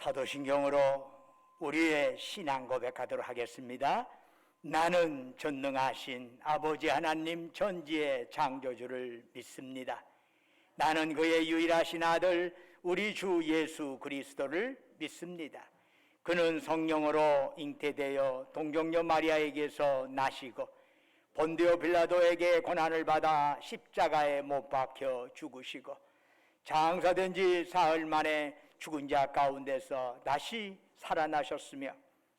사도신경으로 우리의 신앙 고백하도록 하겠습니다. 나는 전능하신 아버지 하나님 전지의 창조주를 믿습니다. 나는 그의 유일하신 아들 우리 주 예수 그리스도를 믿습니다. 그는 성령으로 잉태되어 동정녀 마리아에게서 나시고 본디오 빌라도에게 고난을 받아 십자가에 못 박혀 죽으시고 장사된 지 사흘 만에 죽은 자 가운데서 다시 살아나셨으며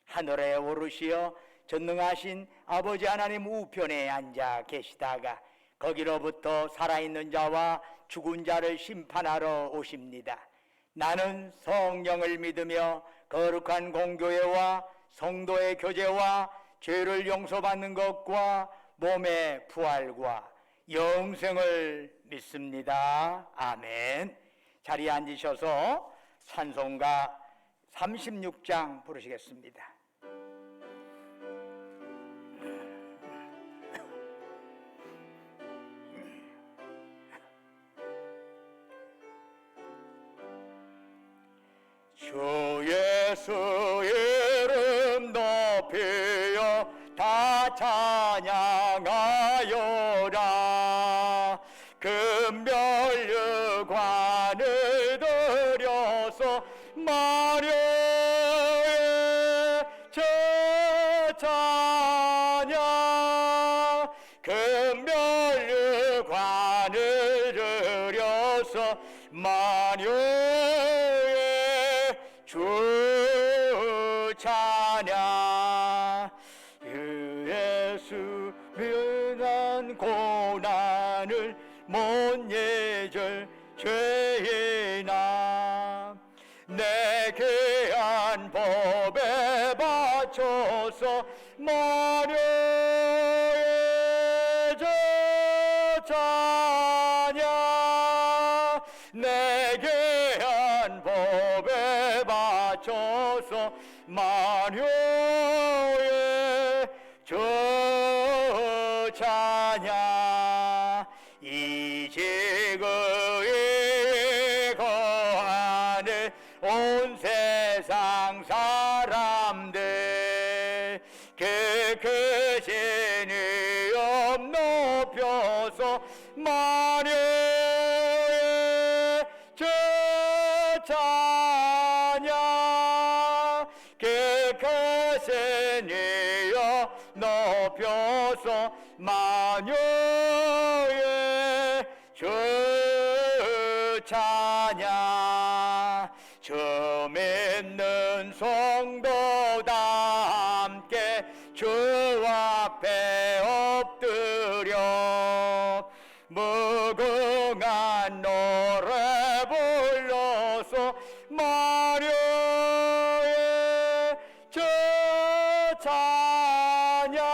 하늘에 오르시어 전능하신 아버지 하나님 우편에 앉아 계시다가 거기로부터 살아있는 자와 죽은 자를 심판하러 오십니다. 나는 성령을 믿으며 거룩한 공교회와 성도의 교제와 죄를 용서받는 것과 몸의 부활과 영생을 믿습니다. 아멘. 자리에 앉으셔서 찬송가 36장 부르시겠습니다. 주 예수 이름 높이어 다 찬양하여라. 금별류관을 들여서 마려의 저찬양 금별류관을 들여서 마려의 주 찬양. 예수 면한 고난을 못 예절 죄인아 내게 한 법에 바쳐서 마려의 저찬양 내게 한 법에 바쳐서 마려의 저찬양. 이제 그의 거하는 온 세상 사람들 그 크신 위엄 높여서 마려의 저찬양 그 크신 위엄 높여서 마녀의 주 찬양. 주 믿는 성도 다 함께 주 앞에 엎드려 무궁한 노래 불러서 마녀의 주 찬양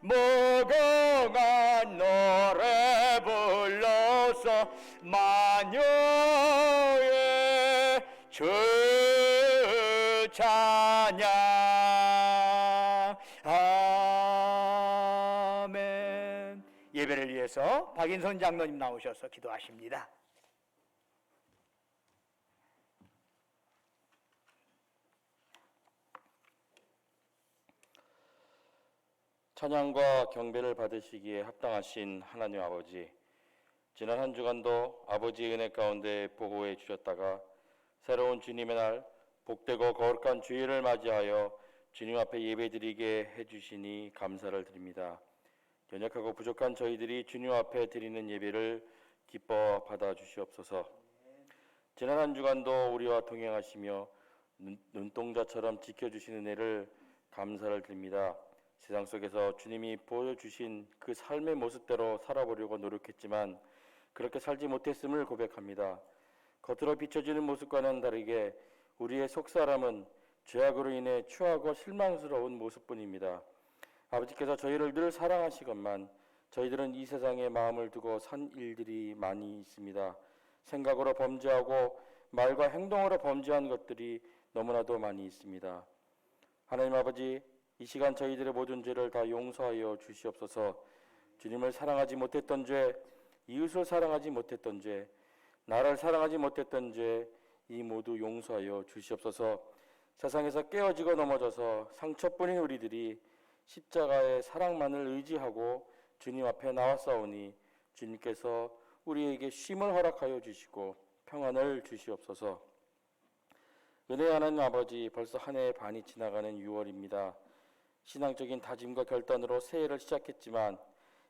무궁한 노래 불러서 마녀의 주 찬양. 아멘. 예배를 위해서 박인선 장로님 나오셔서 기도하십니다. 찬양과 경배를 받으시기에 합당하신 하나님 아버지, 지난 한 주간도 아버지의 은혜 가운데 보호해 주셨다가 새로운 주님의 날 복되고 거룩한 주일을 맞이하여 주님 앞에 예배드리게 해주시니 감사를 드립니다. 연약하고 부족한 저희들이 주님 앞에 드리는 예배를 기뻐 받아주시옵소서. 지난 한 주간도 우리와 동행하시며 눈동자처럼 지켜주시는 은혜를 감사를 드립니다. 세상 속에서 주님이 보여주신 그 삶의 모습대로 살아보려고 노력했지만 그렇게 살지 못했음을 고백합니다. 겉으로 비춰지는 모습과는 다르게 우리의 속사람은 죄악으로 인해 추하고 실망스러운 모습뿐입니다. 아버지께서 저희를 늘 사랑하시건만 저희들은 이 세상에 마음을 두고 산 일들이 많이 있습니다. 생각으로 범죄하고 말과 행동으로 범죄한 것들이 너무나도 많이 있습니다. 하나님 아버지, 이 시간 저희들의 모든 죄를 다 용서하여 주시옵소서. 주님을 사랑하지 못했던 죄, 이웃을 사랑하지 못했던 죄, 나를 사랑하지 못했던 죄, 이 모두 용서하여 주시옵소서. 세상에서 깨어지고 넘어져서 상처뿐인 우리들이 십자가의 사랑만을 의지하고 주님 앞에 나왔사오니 주님께서 우리에게 쉼을 허락하여 주시고 평안을 주시옵소서. 은혜의 하나님 아버지, 벌써 한 해의 반이 지나가는 6월입니다. 신앙적인 다짐과 결단으로 새해를 시작했지만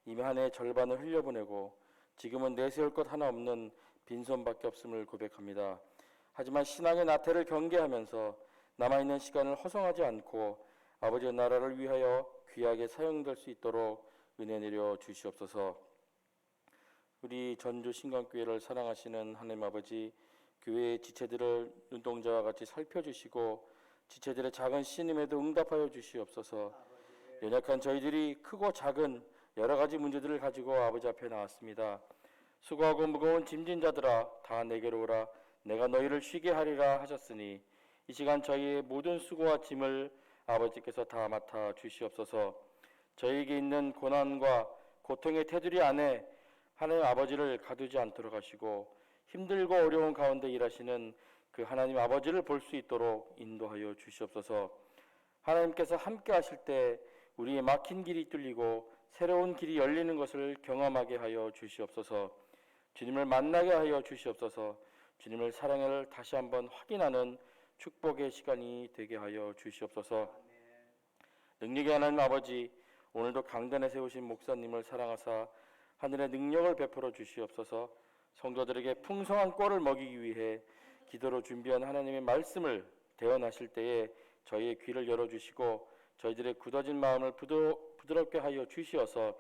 이미 한 해의 절반을 흘려보내고 지금은 내세울 것 하나 없는 빈손밖에 없음을 고백합니다. 하지만 신앙의 나태를 경계하면서 남아있는 시간을 허송하지 않고 아버지의 나라를 위하여 귀하게 사용될 수 있도록 은혜 내려 주시옵소서. 우리 전주 신강교회를 사랑하시는 하나님 아버지, 교회의 지체들을 눈동자와 같이 살펴주시고 지체들의 작은 신임에도 응답하여 주시옵소서. 연약한 저희들이 크고 작은 여러 가지 문제들을 가지고 아버지 앞에 나왔습니다. 수고하고 무거운 짐진 자들아, 다 내게로 오라. 내가 너희를 쉬게 하리라 하셨으니 이 시간 저희의 모든 수고와 짐을 아버지께서 다 맡아 주시옵소서. 저희에게 있는 고난과 고통의 테두리 안에 하나님 아버지를 가두지 않도록 하시고 힘들고 어려운 가운데 일하시는 그 하나님 아버지를 볼 수 있도록 인도하여 주시옵소서. 하나님께서 함께 하실 때 우리의 막힌 길이 뚫리고 새로운 길이 열리는 것을 경험하게 하여 주시옵소서. 주님을 만나게 하여 주시옵소서. 주님을 사랑을 다시 한번 확인하는 축복의 시간이 되게 하여 주시옵소서. 능력의 하나님 아버지, 오늘도 강단에 세우신 목사님을 사랑하사 하늘의 능력을 베풀어 주시옵소서. 성도들에게 풍성한 꼴을 먹이기 위해 기도로 준비한 하나님의 말씀을 대언하실 때에 저희의 귀를 열어주시고 저희들의 굳어진 마음을 부드럽게 하여 주시어서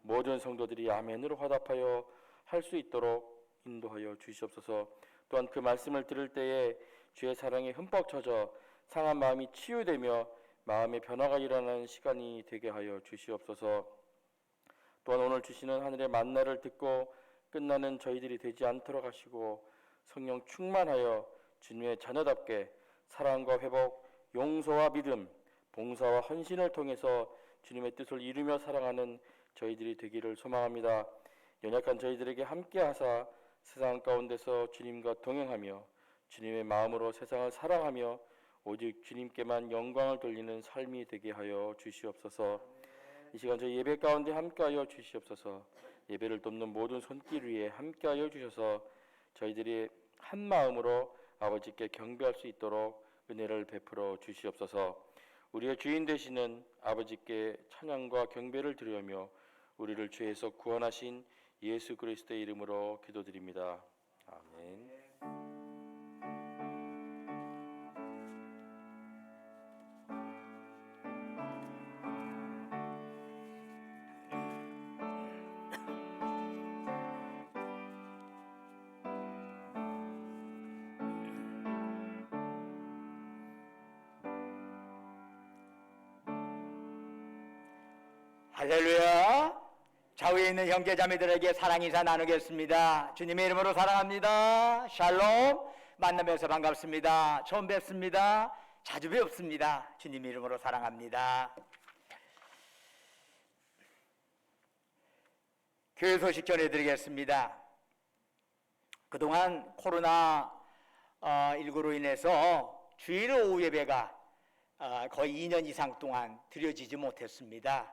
모든 성도들이 아멘으로 화답하여 할 수 있도록 인도하여 주시옵소서. 또한 그 말씀을 들을 때에 주의 사랑에 흠뻑 젖어 상한 마음이 치유되며 마음의 변화가 일어나는 시간이 되게 하여 주시옵소서. 또한 오늘 주시는 하늘의 만나를 듣고 끝나는 저희들이 되지 않도록 하시고 성령 충만하여 주님의 자녀답게 사랑과 회복, 용서와 믿음, 봉사와 헌신을 통해서 주님의 뜻을 이루며 살아가는 저희들이 되기를 소망합니다. 연약한 저희들에게 함께 하사 세상 가운데서 주님과 동행하며 주님의 마음으로 세상을 사랑하며 오직 주님께만 영광을 돌리는 삶이 되게 하여 주시옵소서. 이 시간 저희 예배 가운데 함께하여 주시옵소서. 예배를 돕는 모든 손길 위에 함께하여 주셔서 저희들이 한 마음으로 아버지께 경배할 수 있도록 은혜를 베풀어 주시옵소서. 우리의 주인 되시는 아버지께 찬양과 경배를 드리며 우리를 죄에서 구원하신 예수 그리스도의 이름으로 기도드립니다. 아멘. 할렐루야. 좌우에 있는 형제자매들에게 사랑 인사 나누겠습니다. 주님의 이름으로 사랑합니다. 샬롬. 만나면서 반갑습니다. 처음 뵙습니다. 자주 뵙습니다. 주님의 이름으로 사랑합니다. 교회 소식 전해드리겠습니다. 그동안 코로나19로 인해서 주일 오후 예배가 거의 2년 이상 동안 드려지지 못했습니다.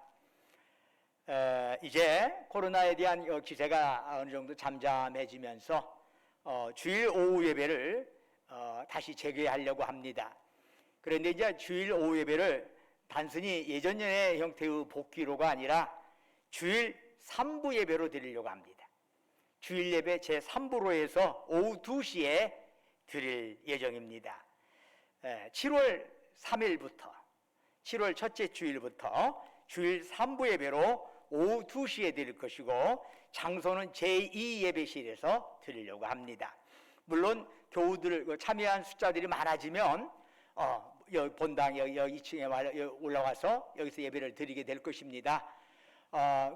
이제 코로나에 대한 기세가 어느 정도 잠잠해지면서 주일 오후 예배를 다시 재개하려고 합니다. 그런데 이제 주일 오후 예배를 단순히 예전의 형태의 복귀로가 아니라 주일 3부 예배로 드리려고 합니다. 주일 예배 제3부로 해서 오후 2시에 드릴 예정입니다. 7월 3일부터 7월 첫째 주일부터 주일 3부 예배로 오후 2시에 드릴 것이고 장소는 제2 예배실에서 드리려고 합니다. 물론 교우들 참여한 숫자들이 많아지면 본당 여기 2층에 올라와서 여기서 예배를 드리게 될 것입니다.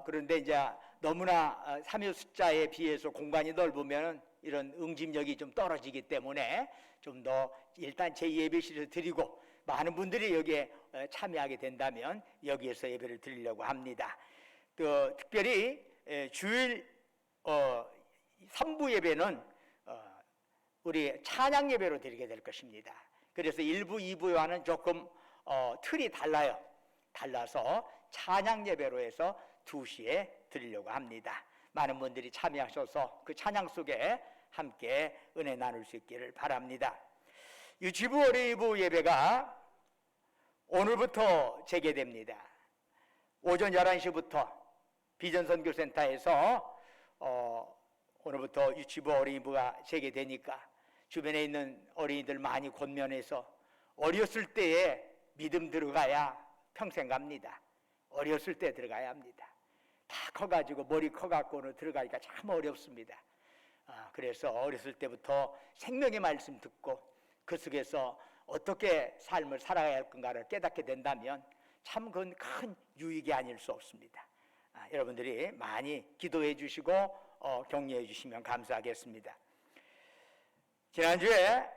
그런데 이제 너무나 참여 숫자에 비해서 공간이 넓으면 이런 응집력이 좀 떨어지기 때문에 좀 더 일단 제2예배실에서 드리고 많은 분들이 여기에 참여하게 된다면 여기에서 예배를 드리려고 합니다. 또 특별히 주일 3부 예배는 우리 찬양 예배로 드리게 될 것입니다. 그래서 1부, 2부와는 조금 틀이 달라서 찬양 예배로 해서 2시에 드리려고 합니다. 많은 분들이 참여하셔서 그 찬양 속에 함께 은혜 나눌 수 있기를 바랍니다. 유치부 어린이부 예배가 오늘부터 재개됩니다. 오전 11시부터 비전선교센터에서 오늘부터 유치부 어린이부가 재개되니까 주변에 있는 어린이들 많이 권면해서 어렸을 때에 믿음 들어가야 평생 갑니다. 어렸을 때 들어가야 합니다. 다 커가지고 머리 커갖고는 들어가기가 참 어렵습니다. 그래서 어렸을 때부터 생명의 말씀 듣고 그 속에서 어떻게 삶을 살아가야 할 건가를 깨닫게 된다면 참 그건 큰 유익이 아닐 수 없습니다. 여러분들이 많이 기도해 주시고 격려해 주시면 감사하겠습니다. 지난주에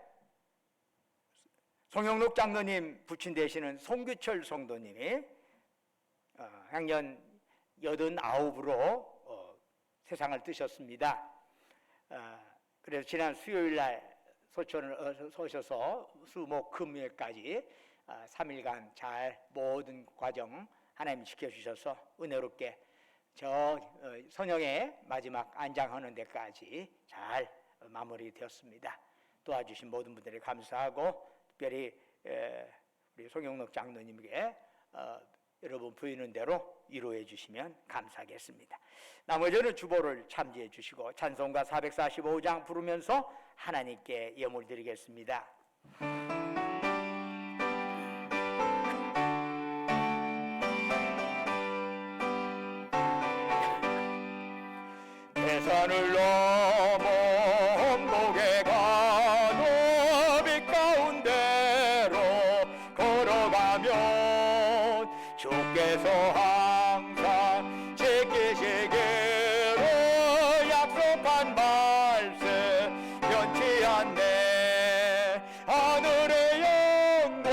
송영록 장로님 부친 되시는 송규철 성도님이 향년 89으로 세상을 뜨셨습니다. 그래서 지난 수요일날 소천을 서셔서 수목금요일까지 3일간 잘 모든 과정 하나님 지켜주셔서 은혜롭게 저 선영의 마지막 안장하는 데까지 잘 마무리되었습니다. 도와주신 모든 분들에 감사하고 특별히 우리 송영록 장로님께 여러분 보이는 대로 위로해 주시면 감사하겠습니다. 나머지는 주보를 참지해 주시고 찬송가 445장 부르면서 하나님께 예물 드리겠습니다. 대산을 넘어 홍곡에 가는 빛 가운데로 걸어가면 주께서 항상 지키시기로 약속한 말씀 변치 않네. 하늘의 영광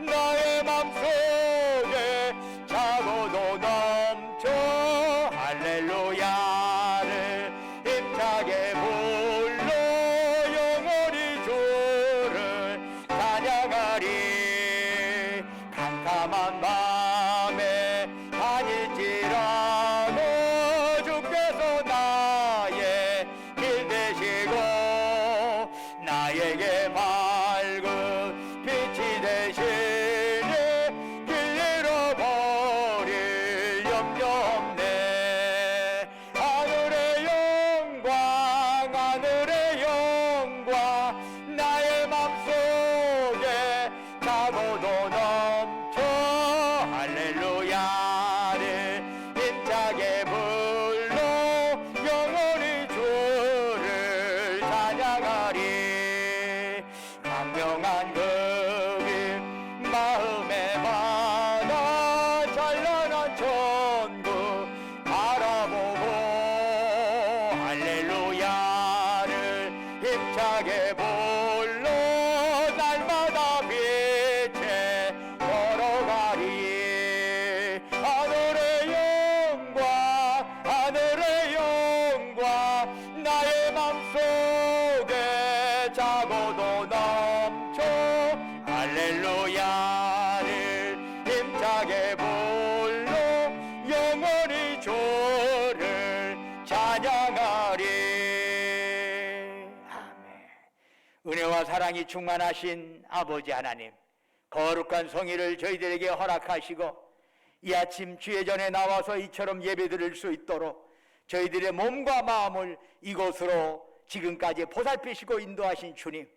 나의 맘속에 차고도 넘쳐 할렐루야를 힘차게 불러 영원히 주를 찬양하리. 캄캄한 밤에 다닐지라도 주께서 나의 길 되시고 나에게 밝은 빛이 되시니 길 잃어버릴 염려 없네. 하늘의 영광 나의 맘속에 차고도 넘쳐 할렐루야를 힘차게 불러 영원히 주를 찬양하리. 강명한 그빛 마음에 받아 찬란한 천국 바라보고 할렐루야를 힘차게 불러 날마다 빛에 걸어가리. 하늘의 영광 나의 맘속에 차고도 넘쳐 할렐루야를 힘차게 불러 영원히 주를 찬양하리. 아멘. 은혜와 사랑이 충만하신 아버지 하나님, 거룩한 성의를 저희들에게 허락하시고 이 아침 주의 전에 나와서 이처럼 예배드릴 수 있도록 저희들의 몸과 마음을 이곳으로 지금까지 보살피시고 인도하신 주님,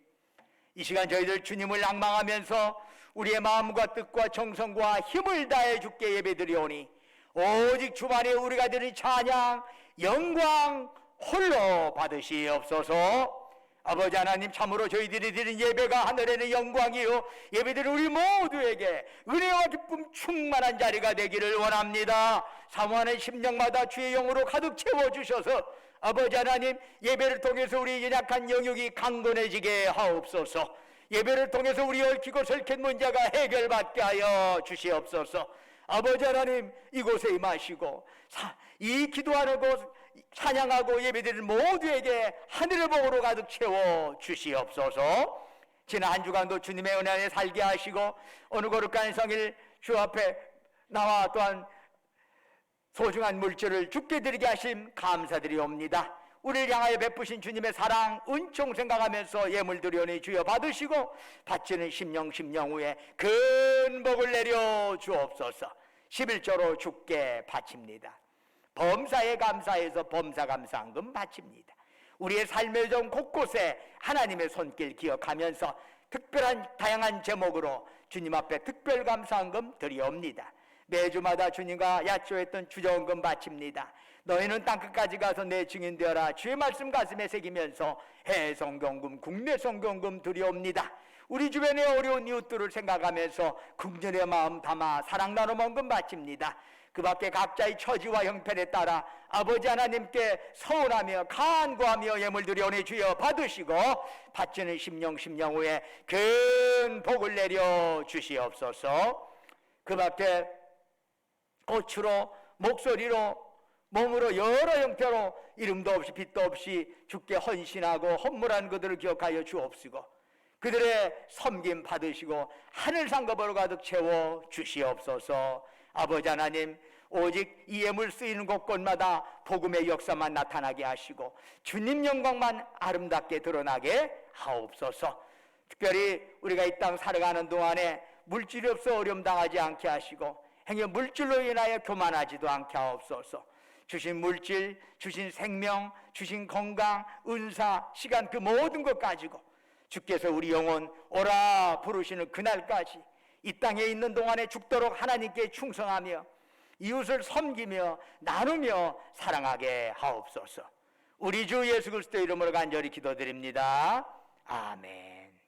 이 시간 저희들 주님을 낭망하면서 우리의 마음과 뜻과 정성과 힘을 다해 주께 예배드리오니 오직 주만의 우리가 드린 찬양 영광 홀로 받으시옵소서. 아버지 하나님, 참으로 저희들이 드린 예배가 하늘에는 영광이요 예배드린 우리 모두에게 은혜와 기쁨 충만한 자리가 되기를 원합니다. 사모하는 심령마다 주의 영으로 가득 채워주셔서 아버지 하나님, 예배를 통해서 우리 연약한 영역이 강건해지게 하옵소서. 예배를 통해서 우리 얽히고 설킨 문제가 해결받게 하여 주시옵소서. 아버지 하나님, 이곳에 임하시고 이 기도하는 곳 찬양하고 예배드리는 모두에게 하늘의 복으로 가득 채워 주시옵소서. 지난 한 주간도 주님의 은혜 안에 살게 하시고 오늘 거룩한 성일 주 앞에 나와 또한 소중한 물질을 주께 드리게 하심 감사드리옵니다. 우리를 향하여 베푸신 주님의 사랑 은총 생각하면서 예물 드리오니 주여 받으시고 바치는 심령 후에 큰 복을 내려 주옵소서. 11조로 주께 바칩니다. 범사에 감사해서 범사감사한금 바칩니다. 우리의 삶의 정 곳곳에 하나님의 손길 기억하면서 특별한 다양한 제목으로 주님 앞에 특별 감사한금 드리옵니다. 매주마다 주님과 약속했던 주정금 바칩니다. 너희는 땅끝까지 가서 내 증인 되어라. 주의 말씀 가슴에 새기면서 해성경금 국내 성경금 드리옵니다. 우리 주변의 어려운 이웃들을 생각하면서 긍휼의 마음 담아 사랑 나눔 헌금 바칩니다. 그 밖에 각자의 처지와 형편에 따라 아버지 하나님께 서운하며 간구하며 예물 드리오니 주여 받으시고 바치는 심령 후에 큰 복을 내려 주시옵소서. 그 밖에 꽃으로 목소리로 몸으로 여러 형태로 이름도 없이 빛도 없이 주께 헌신하고 헌물한 그들을 기억하여 주옵시고 그들의 섬김 받으시고 하늘 상급으로 가득 채워 주시옵소서. 아버지 하나님, 오직 이 예물 쓰이는 곳곳마다 복음의 역사만 나타나게 하시고 주님 영광만 아름답게 드러나게 하옵소서. 특별히 우리가 이 땅 살아가는 동안에 물질이 없어 어려움 당하지 않게 하시고 행여 물질로 인하여 교만하지도 않게 하옵소서. 주신 물질, 주신 생명, 주신 건강, 은사, 시간 그 모든 것 가지고 주께서 우리 영혼 오라 부르시는 그날까지 이 땅에 있는 동안에 죽도록 하나님께 충성하며 이웃을 섬기며 나누며 사랑하게 하옵소서. 우리 주 예수 그리스도의 이름으로 간절히 기도드립니다. 아멘.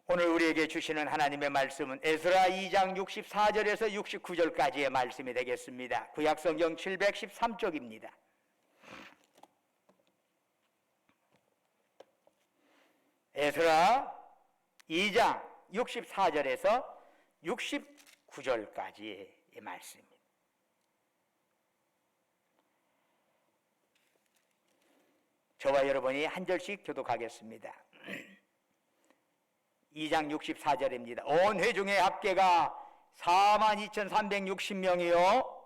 오늘 우리에게 주시는 하나님의 말씀은 에스라 2장 64절에서 69절까지의 말씀이 되겠습니다. 구약성경 713쪽입니다. 에스라 2장 64절에서 69절까지의 말씀입니다. 저와 여러분이 한 절씩 교독하겠습니다. 2장 64절입니다. 온 회중의 합계가 42,360명이요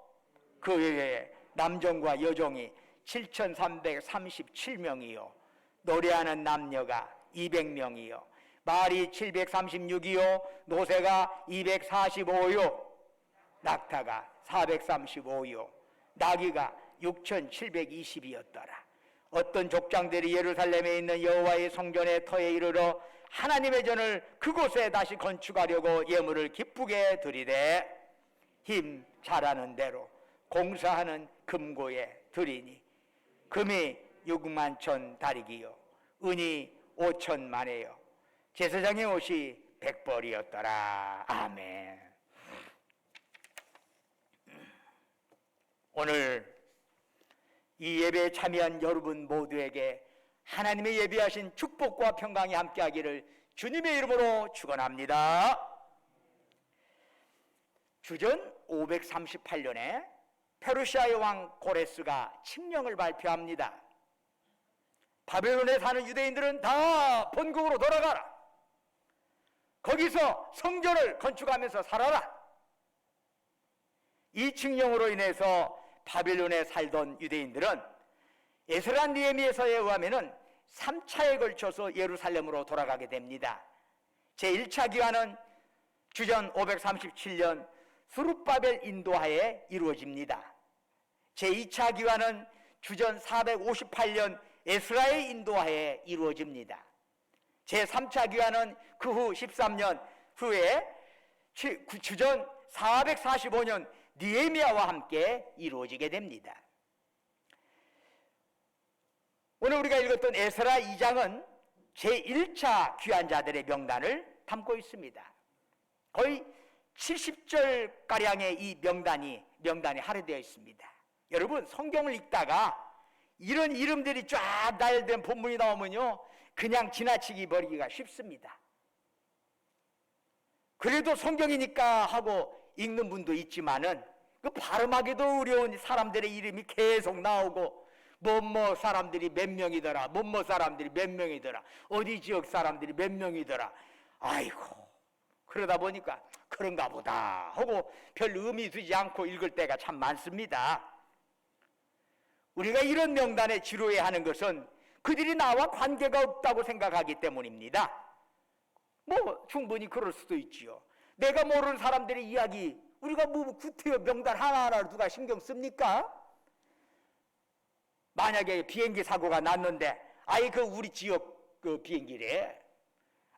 그 외에 남종과 여종이 7,337명이요 노래하는 남녀가 200명이요 말이 736이요 노새가 245요 낙타가 435요 나귀가 6,720이었더라. 어떤 족장들이 예루살렘에 있는 여호와의 성전의 터에 이르러 하나님의 전을 그곳에 다시 건축하려고 예물을 기쁘게 드리되 힘 잘하는 대로 공사하는 금고에 드리니 금이 6만 다리기요 은이 5천만에요 제사장의 옷이 100벌이었더라. 아멘. 오늘 이 예배에 참여한 여러분 모두에게 하나님의 예비하신 축복과 평강이 함께하기를 주님의 이름으로 축원합니다. 주전 538년에 페르시아의 왕 고레스가 칙령을 발표합니다. 바벨론에 사는 유대인들은 다 본국으로 돌아가라. 거기서 성전을 건축하면서 살아라. 이 칙령으로 인해서 바벨론에 살던 유대인들은 에스라 느헤미야서에 의하면 3차에 걸쳐서 예루살렘으로 돌아가게 됩니다. 제1차 기환은 주전 537년 스룹바벨 인도하에 이루어집니다. 제2차 기환은 주전 458년 에스라의 인도하에 이루어집니다. 제3차 기환은 그 후 13년 후에 주전 445년 느헤미야와 함께 이루어지게 됩니다. 오늘 우리가 읽었던 에스라 2장은 제1차 귀환자들의 명단을 담고 있습니다. 거의 70절가량의 이 명단이 할애되어 있습니다. 여러분 성경을 읽다가 이런 이름들이 쫙 나열된 본문이 나오면요 그냥 지나치기 버리기가 쉽습니다. 그래도 성경이니까 하고 읽는 분도 있지만은 그 발음하기도 어려운 사람들의 이름이 계속 나오고, 뭐뭐 사람들이 몇 명이더라, 뭐뭐 사람들이 몇 명이더라, 어디 지역 사람들이 몇 명이더라. 아이고, 그러다 보니까 그런가 보다 하고 별 의미 두지 않고 읽을 때가 참 많습니다. 우리가 이런 명단에 지루해하는 것은 그들이 나와 관계가 없다고 생각하기 때문입니다. 뭐 충분히 그럴 수도 있지요. 내가 모르는 사람들의 이야기, 우리가 뭐 구태여 명단 하나하나를 누가 신경 씁니까? 만약에 비행기 사고가 났는데, 아이 그 우리 지역 그 비행기래,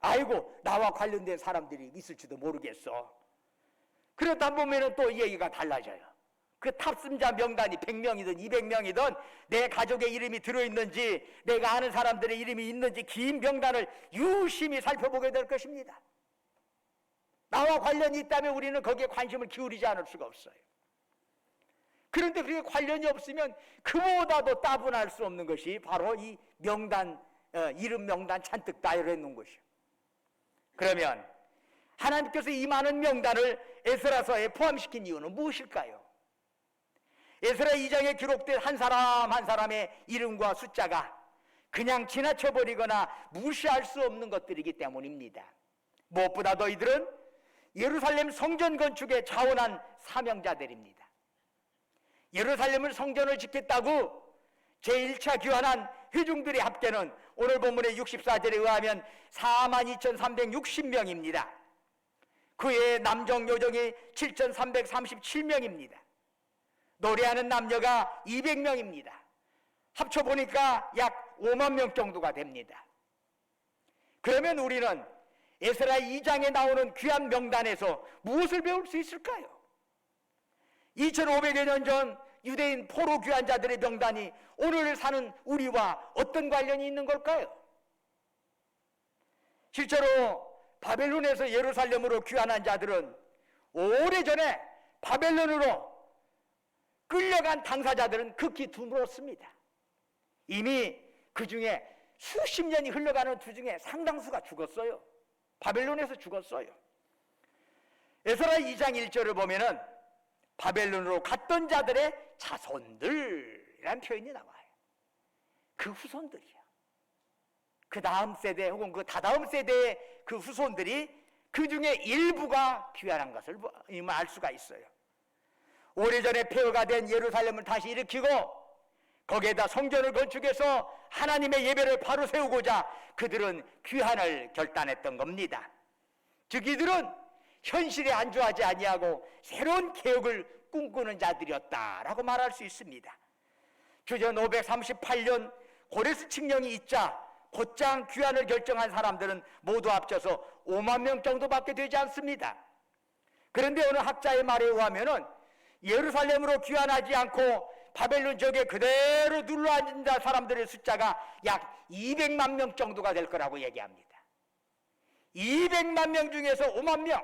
아이고 나와 관련된 사람들이 있을지도 모르겠어. 그러다 보면은 또 얘기가 달라져요. 그 탑승자 명단이 100명이든 200명이든 내 가족의 이름이 들어있는지, 내가 아는 사람들의 이름이 있는지 긴 명단을 유심히 살펴보게 될 것입니다. 나와 관련이 있다면 우리는 거기에 관심을 기울이지 않을 수가 없어요. 그런데 그게 관련이 없으면 그보다도 따분할 수 없는 것이 바로 이 명단, 이름 명단 잔뜩 나열해 놓은 것이요. 그러면 하나님께서 이 많은 명단을 에스라서에 포함시킨 이유는 무엇일까요? 에스라 2장에 기록된 한 사람 한 사람의 이름과 숫자가 그냥 지나쳐버리거나 무시할 수 없는 것들이기 때문입니다. 무엇보다도 이들은 예루살렘 성전 건축에 자원한 사명자들입니다. 예루살렘을 성전을 짓겠다고 제1차 귀환한 회중들의 합계는 오늘 본문의 64절에 의하면 42,360명입니다. 그의 남정 여정이 7,337명입니다. 노래하는 남녀가 200명입니다. 합쳐보니까 약 5만 명 정도가 됩니다. 그러면 우리는 에스라 2장에 나오는 귀한 명단에서 무엇을 배울 수 있을까요? 2500여 년 전 유대인 포로 귀환자들의 명단이 오늘 사는 우리와 어떤 관련이 있는 걸까요? 실제로 바벨론에서 예루살렘으로 귀환한 자들은 오래전에 바벨론으로 끌려간 당사자들은 극히 드물었습니다. 이미 그 중에 수십 년이 흘러가는 도중에 상당수가 죽었어요. 바벨론에서 죽었어요. 에스라 2장 1절을 보면은 바벨론으로 갔던 자들의 자손들이라는 표현이 나와요. 그 후손들이야. 그 다음 세대 혹은 그 다다음 세대의 그 후손들이 그 중에 일부가 귀환한 것을 알 수가 있어요. 오래전에 폐허가 된 예루살렘을 다시 일으키고 거기에다 성전을 건축해서 하나님의 예배를 바로 세우고자 그들은 귀환을 결단했던 겁니다. 즉 이들은 현실에 안주하지 아니하고 새로운 개혁을 꿈꾸는 자들이었다라고 말할 수 있습니다. 주전 538년 고레스 칙령이 있자 곧장 귀환을 결정한 사람들은 모두 합쳐서 5만 명 정도밖에 되지 않습니다. 그런데 어느 학자의 말에 의하면은 예루살렘으로 귀환하지 않고 바벨론 지역에 그대로 눌러앉은 사람들의 숫자가 약 200만 명 정도가 될 거라고 얘기합니다. 200만 명 중에서 5만 명,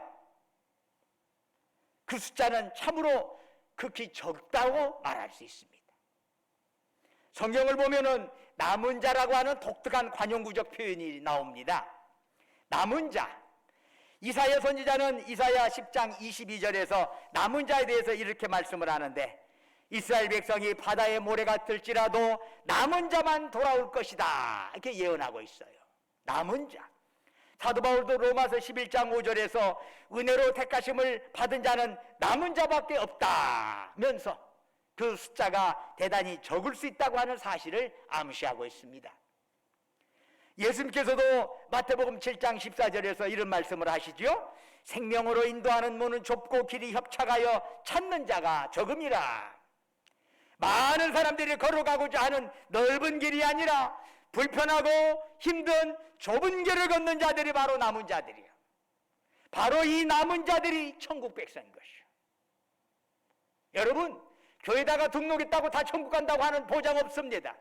그 숫자는 참으로 극히 적다고 말할 수 있습니다. 성경을 보면은 남은 자라고 하는 독특한 관용구적 표현이 나옵니다. 남은 자, 이사야 선지자는 이사야 10장 22절에서 남은 자에 대해서 이렇게 말씀을 하는데, 이스라엘 백성이 바다의 모래 같을지라도 남은 자만 돌아올 것이다, 이렇게 예언하고 있어요. 남은 자. 사도 바울도 로마서 11장 5절에서 은혜로 택하심을 받은 자는 남은 자밖에 없다면서 그 숫자가 대단히 적을 수 있다고 하는 사실을 암시하고 있습니다. 예수님께서도 마태복음 7장 14절에서 이런 말씀을 하시죠. 생명으로 인도하는 문은 좁고 길이 협착하여 찾는 자가 적음이라. 많은 사람들이 걸어가고자 하는 넓은 길이 아니라 불편하고 힘든 좁은 길을 걷는 자들이 바로 남은 자들이야. 바로 이 남은 자들이 천국 백성인 것이요. 여러분, 교회다가 등록했다고 다 천국 간다고 하는 보장 없습니다.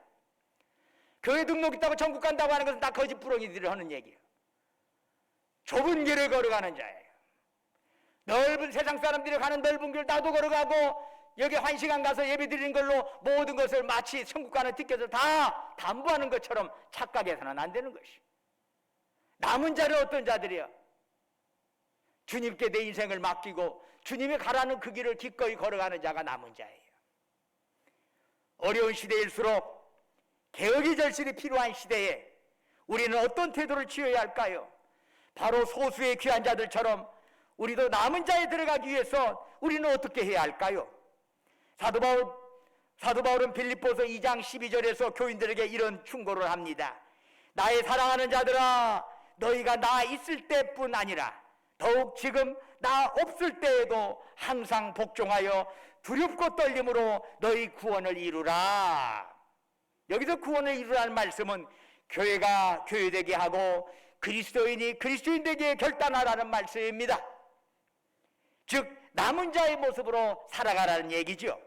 교회 등록했다고 천국 간다고 하는 것은 다 거짓부렁이들이 하는 얘기예요. 좁은 길을 걸어가는 자예요. 넓은 세상 사람들이 가는 넓은 길 나도 걸어가고 여기 1시간 가서 예배 드리는 걸로 모든 것을 마치 천국 가는 티켓을 다 담보하는 것처럼 착각해서는 안 되는 것이. 남은 자는 어떤 자들이야? 주님께 내 인생을 맡기고 주님이 가라는 그 길을 기꺼이 걸어가는 자가 남은 자예요. 어려운 시대일수록 개혁의 절실히 필요한 시대에 우리는 어떤 태도를 취해야 할까요? 바로 소수의 귀한 자들처럼 우리도 남은 자에 들어가기 위해서 우리는 어떻게 해야 할까요? 사도 바울은 빌립보서 2장 12절에서 교인들에게 이런 충고를 합니다. 나의 사랑하는 자들아, 너희가 나 있을 때뿐 아니라 더욱 지금 나 없을 때에도 항상 복종하여 두렵고 떨림으로 너희 구원을 이루라. 여기서 구원을 이루라는 말씀은 교회가 교회되게 하고 그리스도인이 그리스도인 되게 결단하라는 말씀입니다. 즉 남은 자의 모습으로 살아가라는 얘기죠.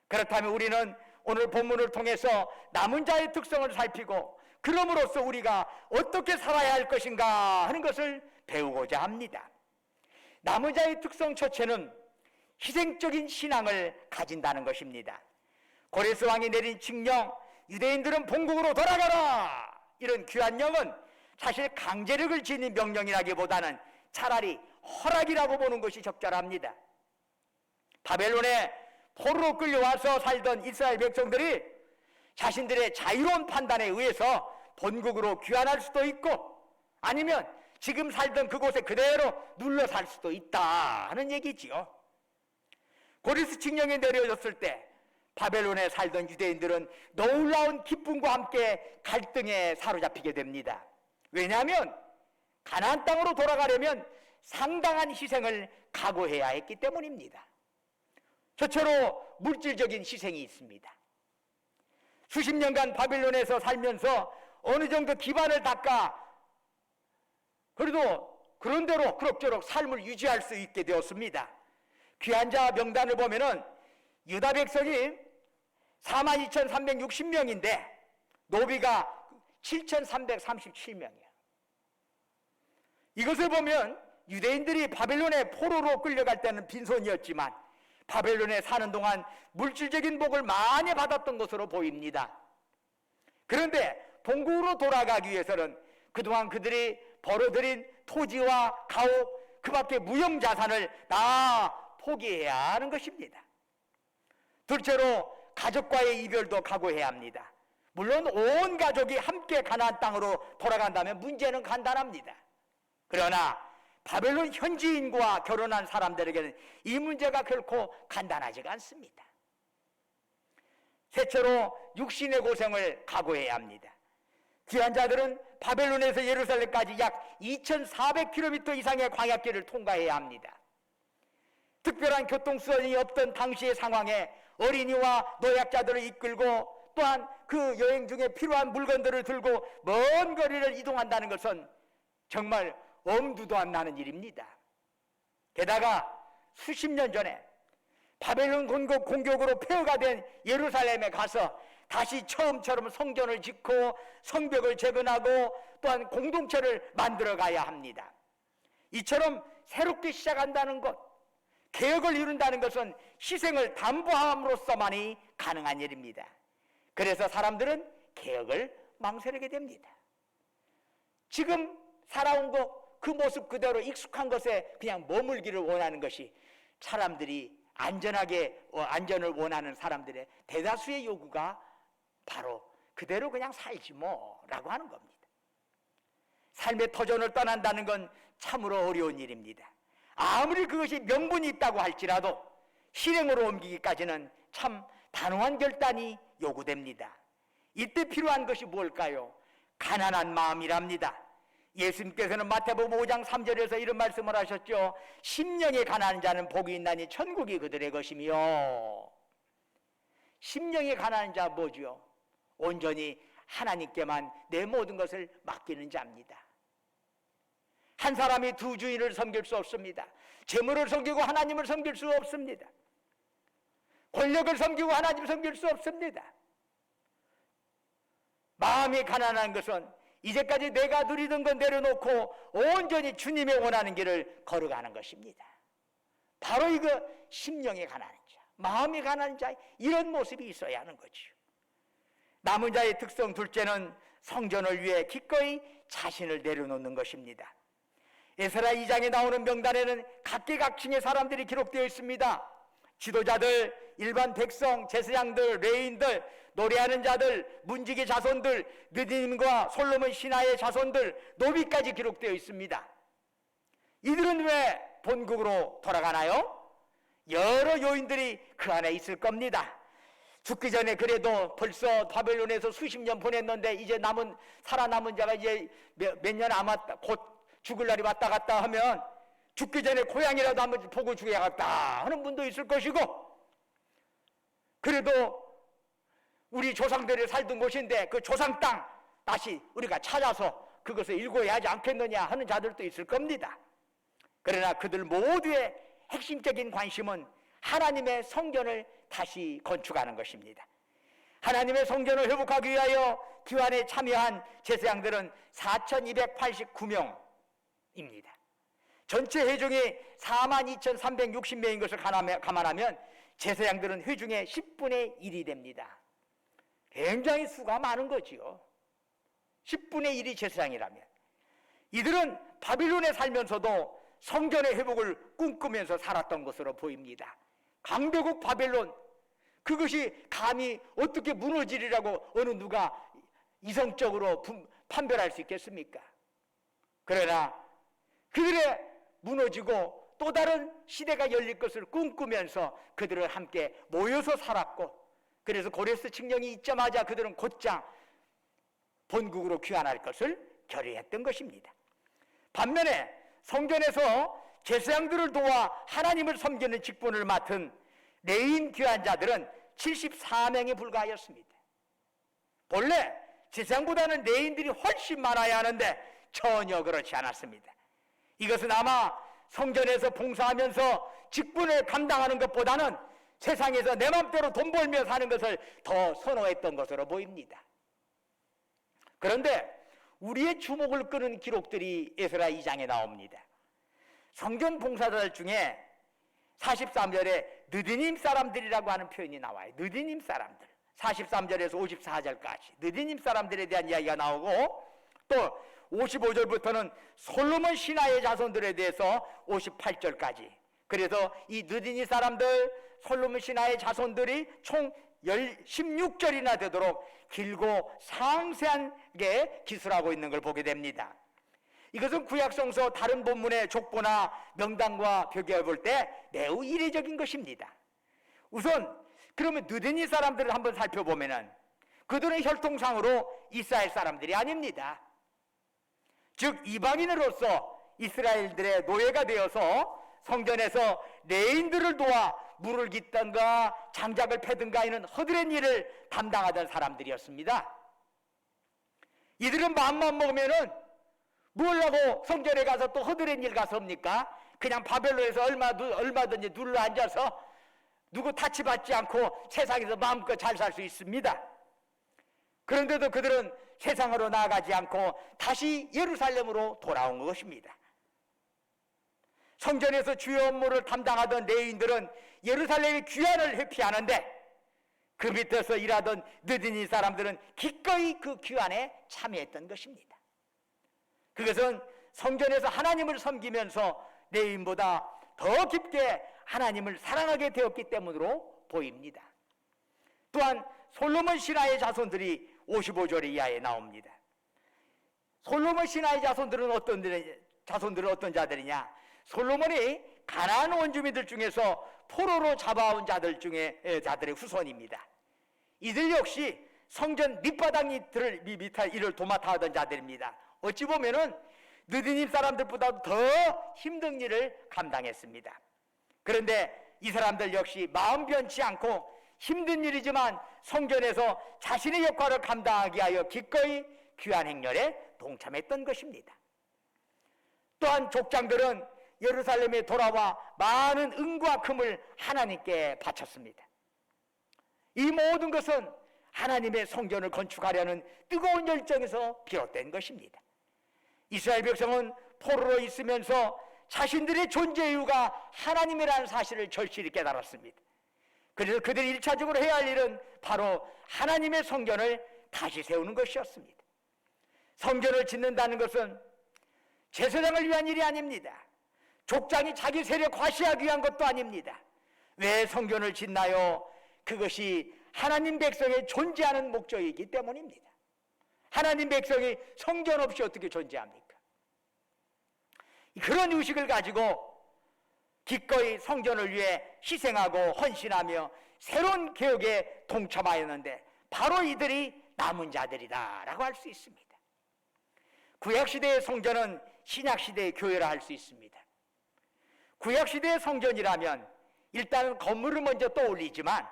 그렇다면 우리는 오늘 본문을 통해서 남은 자의 특성을 살피고 그럼으로써 우리가 어떻게 살아야 할 것인가 하는 것을 배우고자 합니다. 남은 자의 특성 첫째는 희생적인 신앙을 가진다는 것입니다. 고레스 왕이 내린 칙령, 유대인들은 본국으로 돌아가라, 이런 귀한 명은 사실 강제력을 지닌 명령이라기보다는 차라리 허락이라고 보는 것이 적절합니다. 바벨론에 포로로 끌려와서 살던 이스라엘 백성들이 자신들의 자유로운 판단에 의해서 본국으로 귀환할 수도 있고 아니면 지금 살던 그곳에 그대로 눌러 살 수도 있다 하는 얘기지요. 고레스 칙령이 내려졌을 때 바벨론에 살던 유대인들은 놀라운 기쁨과 함께 갈등에 사로잡히게 됩니다. 왜냐하면 가나안 땅으로 돌아가려면 상당한 희생을 각오해야 했기 때문입니다. 저처로 물질적인 희생이 있습니다. 수십 년간 바벨론에서 살면서 어느 정도 기반을 닦아 그래도 그런대로 그럭저럭 삶을 유지할 수 있게 되었습니다. 귀한 자 명단을 보면은 유다 백성이 42,360명인데 노비가 7,337명이에요. 이것을 보면 유대인들이 바벨론에 포로로 끌려갈 때는 빈손이었지만 바벨론에 사는 동안 물질적인 복을 많이 받았던 것으로 보입니다. 그런데 본국으로 돌아가기 위해서는 그동안 그들이 벌어들인 토지와 가옥 그 밖에 무형자산을 다 포기해야 하는 것입니다. 둘째로 가족과의 이별도 각오해야 합니다. 물론 온 가족이 함께 가나안 땅으로 돌아간다면 문제는 간단합니다. 그러나 바벨론 현지인과 결혼한 사람들에게는 이 문제가 결코 간단하지가 않습니다. 셋째로 육신의 고생을 각오해야 합니다. 귀한 자들은 바벨론에서 예루살렘까지 약 2,400km 이상의 광야길을 통과해야 합니다. 특별한 교통수단이 없던 당시의 상황에 어린이와 노약자들을 이끌고 또한 그 여행 중에 필요한 물건들을 들고 먼 거리를 이동한다는 것은 정말 엄두도 안 나는 일입니다. 게다가 수십 년 전에 바벨론 공격으로 폐허가 된 예루살렘에 가서 다시 처음처럼 성전을 짓고 성벽을 재건하고 또한 공동체를 만들어 가야 합니다. 이처럼 새롭게 시작한다는 것, 개혁을 이룬다는 것은 희생을 담보함으로써만이 가능한 일입니다. 그래서 사람들은 개혁을 망설이게 됩니다. 지금 살아온 그 모습 그대로 익숙한 것에 그냥 머물기를 원하는 것이 사람들이 안전을 원하는 사람들의 대다수의 요구가 바로 그대로 그냥 살지 뭐라고 하는 겁니다. 삶의 터전을 떠난다는 건 참으로 어려운 일입니다. 아무리 그것이 명분이 있다고 할지라도 실행으로 옮기기까지는 참 단호한 결단이 요구됩니다. 이때 필요한 것이 뭘까요? 가난한 마음이랍니다. 예수님께서는 마태복음 5장 3절에서 이런 말씀을 하셨죠. 심령이 가난한 자는 복이 있나니 천국이 그들의 것이며. 심령이 가난한 자 뭐죠? 온전히 하나님께만 내 모든 것을 맡기는 자입니다. 한 사람이 두 주인을 섬길 수 없습니다. 재물을 섬기고 하나님을 섬길 수 없습니다. 권력을 섬기고 하나님을 섬길 수 없습니다. 마음이 가난한 것은 이제까지 내가 누리던 건 내려놓고 온전히 주님의 원하는 길을 걸어가는 것입니다. 바로 이거 심령이 가난한 자, 마음이 가난한 자, 이런 모습이 있어야 하는 거죠. 남은 자의 특성 둘째는 성전을 위해 기꺼이 자신을 내려놓는 것입니다. 에스라 2장에 나오는 명단에는 각계각층의 사람들이 기록되어 있습니다. 지도자들, 일반 백성, 제사장들, 레위인들, 노래하는 자들, 문지기 자손들, 느디님과 솔로몬 신하의 자손들, 노비까지 기록되어 있습니다. 이들은 왜 본국으로 돌아가나요? 여러 요인들이 그 안에 있을 겁니다. 죽기 전에 그래도 벌써 바벨론에서 수십 년 보냈는데 이제 살아남은 자가 이제 몇 년 아마 곧 죽을 날이 왔다 갔다 하면 죽기 전에 고향이라도 한번 보고 죽여야겠다 하는 분도 있을 것이고, 그래도 우리 조상들이 살던 곳인데 그 조상 땅 다시 우리가 찾아서 그것을 일궈야 하지 않겠느냐 하는 자들도 있을 겁니다. 그러나 그들 모두의 핵심적인 관심은 하나님의 성전을 다시 건축하는 것입니다. 하나님의 성전을 회복하기 위하여 기환에 참여한 제사장들은 4,289명입니다. 전체 회중이 42,360명인 것을 감안하면 제사장들은 회중의 10분의 1이 됩니다. 굉장히 수가 많은 거지요. 10분의 1이 제사장이라면. 이들은 바빌론에 살면서도 성전의 회복을 꿈꾸면서 살았던 것으로 보입니다. 강대국 바벨론, 그것이 감히 어떻게 무너지리라고 어느 누가 이성적으로 판별할 수 있겠습니까? 그러나 그들의 무너지고 또 다른 시대가 열릴 것을 꿈꾸면서 그들은 함께 모여서 살았고, 그래서 고레스 칙령이 있자마자 그들은 곧장 본국으로 귀환할 것을 결의했던 것입니다. 반면에 성전에서 제사장들을 도와 하나님을 섬기는 직분을 맡은 레위인 귀환자들은 74명에 불과하였습니다. 본래 제사장보다는 레위인들이 훨씬 많아야 하는데 전혀 그렇지 않았습니다. 이것은 아마 성전에서 봉사하면서 직분을 감당하는 것보다는 세상에서 내 맘대로 돈 벌며 사는 것을 더 선호했던 것으로 보입니다. 그런데 우리의 주목을 끄는 기록들이 에스라 2장에 나옵니다. 성전 봉사자들 중에 43절에 느디님 사람들이라고 하는 표현이 나와요. 느디님 사람들. 43절에서 54절까지 느디님 사람들에 대한 이야기가 나오고, 또 55절부터는 솔로몬 신하의 자손들에 대해서 58절까지. 그래서 이 느디니 사람들, 솔로몬 신하의 자손들이 총 16절이나 되도록 길고 상세하게 기술하고 있는 걸 보게 됩니다. 이것은 구약성서 다른 본문의 족보나 명단과 비교해 볼 때 매우 이례적인 것입니다. 우선 그러면 느디니 사람들을 한번 살펴보면은 그들은 혈통상으로 이스라엘 사람들이 아닙니다. 즉 이방인으로서 이스라엘들의 노예가 되어서 성전에서 레인들을 도와 물을 깃든가 장작을 패든가 이런 허드렛 일을 담당하던 사람들이었습니다. 이들은 마음만 먹으면은 뭘 하고 성전에 가서 또 허드렛 일 가서 합니까? 그냥 바벨론에서 얼마든지 눌러 앉아서 누구 타치받지 않고 세상에서 마음껏 잘 살 수 있습니다. 그런데도 그들은 세상으로 나아가지 않고 다시 예루살렘으로 돌아온 것입니다. 성전에서 주요 업무를 담당하던 레위인들은 예루살렘의 귀환을 회피하는데 그 밑에서 일하던 느디니 사람들은 기꺼이 그 귀환에 참여했던 것입니다. 그것은 성전에서 하나님을 섬기면서 레위인보다 더 깊게 하나님을 사랑하게 되었기 때문으로 보입니다. 또한 솔로몬 신하의 자손들이 55절 이하에 나옵니다. 솔로몬 신하의 자손들은 어떤 자들이냐? 솔로몬이 가나안 원주민들 중에서 포로로 잡아온 자들의 후손입니다. 이들 역시 성전 밑바닥 일을 도맡아 하던 자들입니다. 어찌 보면은 느디님 사람들보다 더 힘든 일을 감당했습니다. 그런데 이 사람들 역시 마음 변치 않고 힘든 일이지만 성전에서 자신의 역할을 감당하기 위하여 기꺼이 귀한 행렬에 동참했던 것입니다. 또한 족장들은 예루살렘에 돌아와 많은 은과 금을 하나님께 바쳤습니다. 이 모든 것은 하나님의 성전을 건축하려는 뜨거운 열정에서 비롯된 것입니다. 이스라엘 백성은 포로로 있으면서 자신들의 존재 이유가 하나님이라는 사실을 절실히 깨달았습니다. 그래서 그들이 1차적으로 해야 할 일은 바로 하나님의 성전을 다시 세우는 것이었습니다. 성전을 짓는다는 것은 제사장을 위한 일이 아닙니다. 족장이 자기 세력 과시하기 위한 것도 아닙니다. 왜 성전을 짓나요? 그것이 하나님 백성의 존재하는 목적이기 때문입니다. 하나님 백성이 성전 없이 어떻게 존재합니까? 그런 의식을 가지고 기꺼이 성전을 위해 희생하고 헌신하며 새로운 개혁에 동참하였는데 바로 이들이 남은 자들이다라고 할 수 있습니다. 구약시대의 성전은 신약시대의 교회라 할 수 있습니다. 구약시대의 성전이라면 일단 건물을 먼저 떠올리지만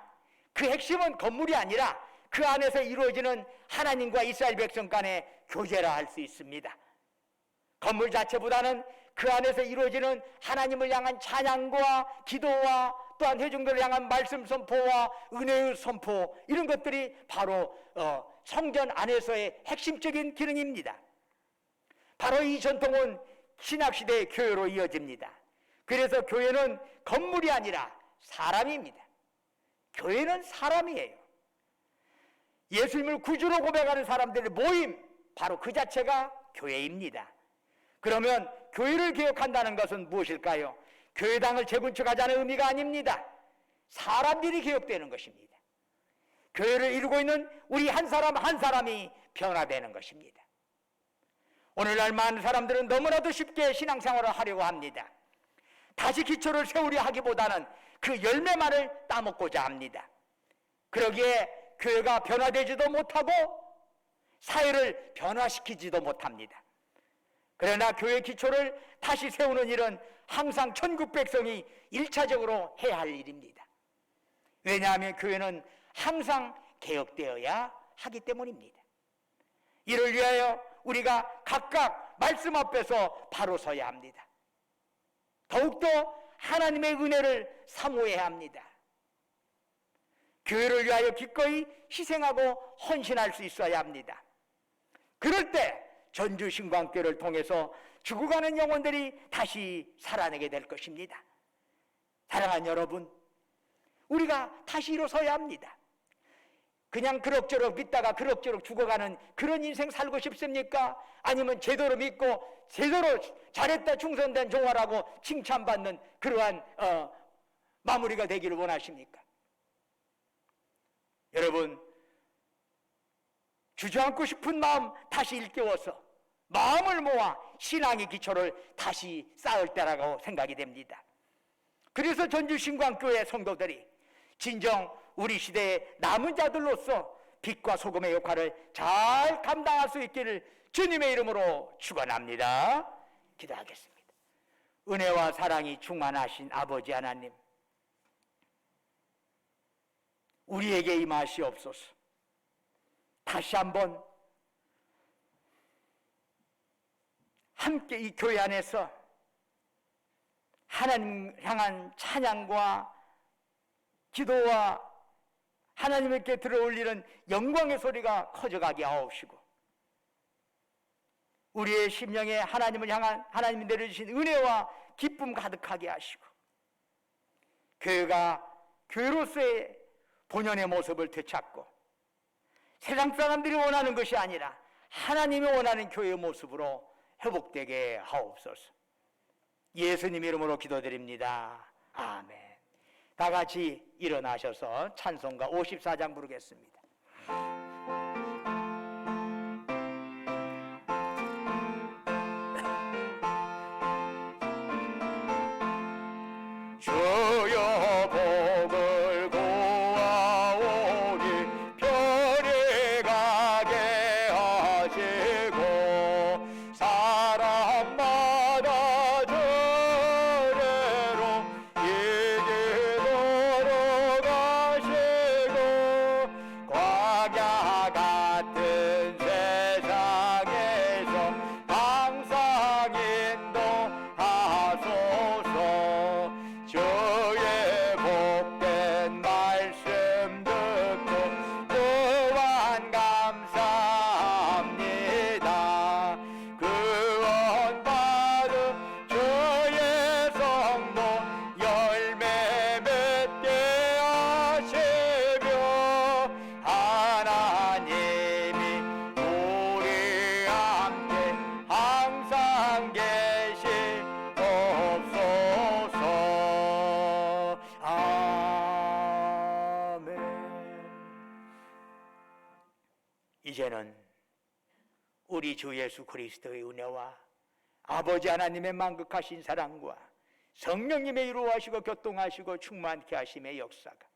그 핵심은 건물이 아니라 그 안에서 이루어지는 하나님과 이스라엘 백성 간의 교제라 할 수 있습니다. 건물 자체보다는 그 안에서 이루어지는 하나님을 향한 찬양과 기도와 또한 회중들을 향한 말씀 선포와 은혜의 선포, 이런 것들이 바로 성전 안에서의 핵심적인 기능입니다. 바로 이 전통은 신약시대의 교회로 이어집니다. 그래서 교회는 건물이 아니라 사람입니다. 교회는 사람이에요. 예수님을 구주로 고백하는 사람들의 모임, 바로 그 자체가 교회입니다. 그러면 교회를 개혁한다는 것은 무엇일까요? 교회당을 재건축하자는 의미가 아닙니다. 사람들이 개혁되는 것입니다. 교회를 이루고 있는 우리 한 사람 한 사람이 변화되는 것입니다. 오늘날 많은 사람들은 너무나도 쉽게 신앙생활을 하려고 합니다. 다시 기초를 세우려 하기보다는 그 열매만을 따먹고자 합니다. 그러기에 교회가 변화되지도 못하고 사회를 변화시키지도 못합니다. 그러나 교회 기초를 다시 세우는 일은 항상 천국 백성이 1차적으로 해야 할 일입니다. 왜냐하면 교회는 항상 개혁되어야 하기 때문입니다. 이를 위하여 우리가 각각 말씀 앞에서 바로 서야 합니다. 더욱더 하나님의 은혜를 사모해야 합니다. 교회를 위하여 기꺼이 희생하고 헌신할 수 있어야 합니다. 그럴 때 전주 신광교회를 통해서 죽어가는 영혼들이 다시 살아나게 될 것입니다. 사랑하는 여러분, 우리가 다시 일어서야 합니다. 그냥 그럭저럭 믿다가 그럭저럭 죽어가는 그런 인생 살고 싶습니까? 아니면 제대로 믿고 제대로 잘했다 충성된 종아라고 칭찬받는 그러한 마무리가 되기를 원하십니까? 여러분, 주저앉고 싶은 마음 다시 일깨워서 마음을 모아 신앙의 기초를 다시 쌓을 때라고 생각이 됩니다. 그래서 전주신광교회 성도들이 진정 우리 시대의 남은 자들로서 빛과 소금의 역할을 잘 감당할 수 있기를 주님의 이름으로 축원합니다. 기도하겠습니다. 은혜와 사랑이 충만하신 아버지 하나님, 우리에게 임하시옵소서. 다시 한번 함께 이 교회 안에서 하나님 향한 찬양과 기도와 하나님께 들어올리는 영광의 소리가 커져가게 하옵시고, 우리의 심령에 하나님을 향한 하나님이 내려주신 은혜와 기쁨 가득하게 하시고, 교회가 교회로서의 본연의 모습을 되찾고 세상 사람들이 원하는 것이 아니라 하나님이 원하는 교회의 모습으로 회복되게 하옵소서. 예수님 이름으로 기도드립니다. 아멘. 다 같이 일어나셔서 찬송가 54장 부르겠습니다. 주여 복을 구하오니 편히 가게 하시고 사람마다 저래로 이기도록 하시고 이제는 우리 주 예수 그리스도의 은혜와 아버지 하나님의 만극하신 사랑과 성령님의 이루하시고 교통하시고 충만케 하심의 역사가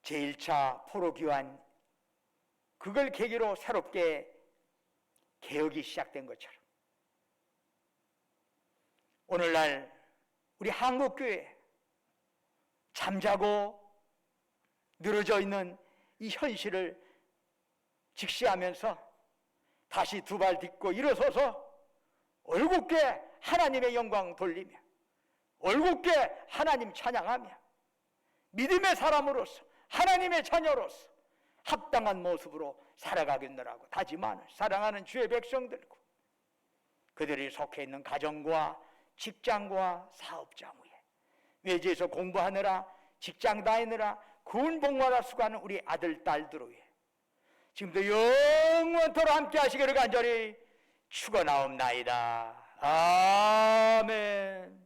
제1차 포로기환 그걸 계기로 새롭게 개혁이 시작된 것처럼 오늘날 우리 한국교회 잠자고 늘어져 있는 이 현실을 직시하면서 다시 두 발 딛고 일어서서 올곧게 하나님의 영광 돌리며 올곧게 하나님 찬양하며 믿음의 사람으로서 하나님의 자녀로서 합당한 모습으로 살아가겠노라고 다짐하는 사랑하는 주의 백성들과 그들이 속해 있는 가정과 직장과 사업장 위에 외지에서 공부하느라 직장 다니느라 군복무하러 수고하는 우리 아들 딸들 위해 지금도 영원토록 함께 하시기를 간절히 축원하옵나이다. 아멘.